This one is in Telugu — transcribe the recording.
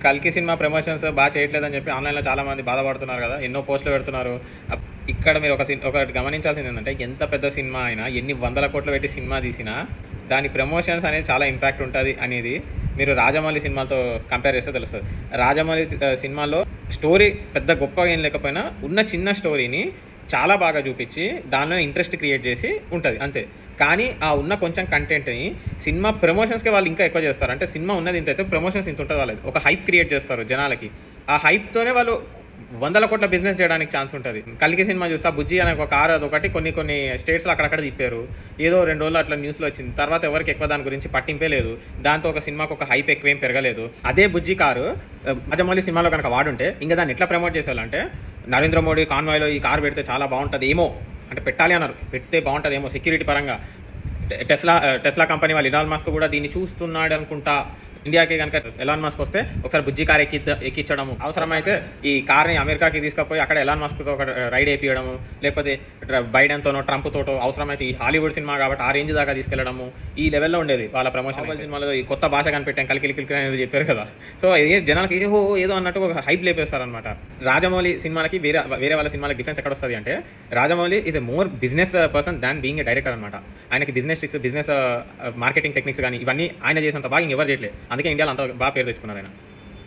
కల్కి సినిమా ప్రమోషన్స్ బాగా చేయట్లేదని చెప్పి ఆన్లైన్లో చాలా మంది బాధపడుతున్నారు కదా, ఎన్నో పోస్టులు పెడుతున్నారు. ఇక్కడ మీరు ఒకటి గమనించాల్సింది ఏంటంటే, ఎంత పెద్ద సినిమా అయినా, ఎన్ని వందల కోట్లు పెట్టి సినిమా తీసినా దాని ప్రమోషన్స్ అనేది చాలా ఇంపాక్ట్ ఉంటుంది అనేది మీరు రాజమౌళి సినిమాతో కంపేర్ చేస్తే తెలుస్తుంది. రాజమౌళి సినిమాలో స్టోరీ పెద్ద గొప్పగా ఏం లేకపోయినా ఉన్న చిన్న స్టోరీని చాలా బాగా చూపించి దానిలో ఇంట్రెస్ట్ క్రియేట్ చేసి ఉంటుంది అంతే. కానీ ఆ ఉన్న కొంచెం కంటెంట్ని సినిమా ప్రమోషన్స్కి వాళ్ళు ఇంకా ఎక్కువ చేస్తారు. అంటే సినిమా ఉన్నది ఇంత అయితే ప్రమోషన్స్ ఇంత ఉంటుంది, వాళ్ళది ఒక హైప్ క్రియేట్ చేస్తారు జనాలకి. ఆ హైప్తోనే వాళ్ళు వందల కోట్ల బిజినెస్ చేయడానికి ఛాన్స్ ఉంటుంది. కల్కి సినిమా చూస్తా, బుజ్జి అనే ఒక కారు అదొకటి కొన్ని స్టేట్స్లో అక్కడక్కడ తిప్పారు, ఏదో 2 రోజులు అట్లా న్యూస్లో వచ్చింది. తర్వాత ఎవరికి ఎక్కువ దాని గురించి పట్టింపే లేదు, దాంతో ఒక సినిమాకు ఒక హైప్ ఎక్కువేం పెరగలేదు. అదే బుజ్జి కారు రాజమౌళి సినిమాలో కనుక వాడుంటే ఇంకా దాన్ని ఎట్లా ప్రమోట్ చేసేవాళ్ళంటే, నరేంద్ర మోడీ కాన్వాయ్లో ఈ కారు పెడితే చాలా బాగుంటుంది ఏమో, అంటే పెట్టాలి అన్నారు, పెడితే బాగుంటుంది ఏమో సెక్యూరిటీ పరంగా. టెస్లా కంపెనీ వాళ్ళు ఎలాన్ మస్క్ కూడా దీన్ని చూస్తున్నాడు అనుకుంటా. ఇండియాకి కనుక ఎలాన్ మస్క్ వస్తే ఒకసారి బుజ్జి కార్ ఎక్కించడము, అవసరమైతే ఈ కార్ని అమెరికాకి తీసుకుపోయి అక్కడ ఎలాన్ మస్క్తో ఒక రైడ్ వేయించడము, లేకపోతే బైడెన్తోనో ట్రంప్తోటో, అవసరమైతే ఈ హాలీవుడ్ సినిమా కాబట్టి ఆ రేంజ్ దాకా తీసుకెళ్లడము, ఈ లెవెల్లో ఉండేది వాళ్ళ ప్రమోషన్. సినిమాలో ఈ కొత్త భాష కనిపెట్టాం కలికి అనేది చెప్పారు కదా. సో జనాలకి ఏదో అన్నట్టు ఒక హైప్ లేపేస్తారనమాట. రాజమౌళి సినిమాలకి వేరే వాళ్ళ సినిమాలకి డిఫరెన్స్ ఎక్కడ వస్తుంది అంటే, Rajamouli is a more business person than being a director అనమాట. ఆయనకి బిజినెస్ మార్కెటింగ్ టెక్నిక్స్ కానీ ఇవన్నీ ఆయన చేసినంత బాగా ఇంకెవరు చేయట్లేదు. అందుకే ఇండియాలో అంత బాగా పేరు తెచ్చుకున్నారు ఆయన.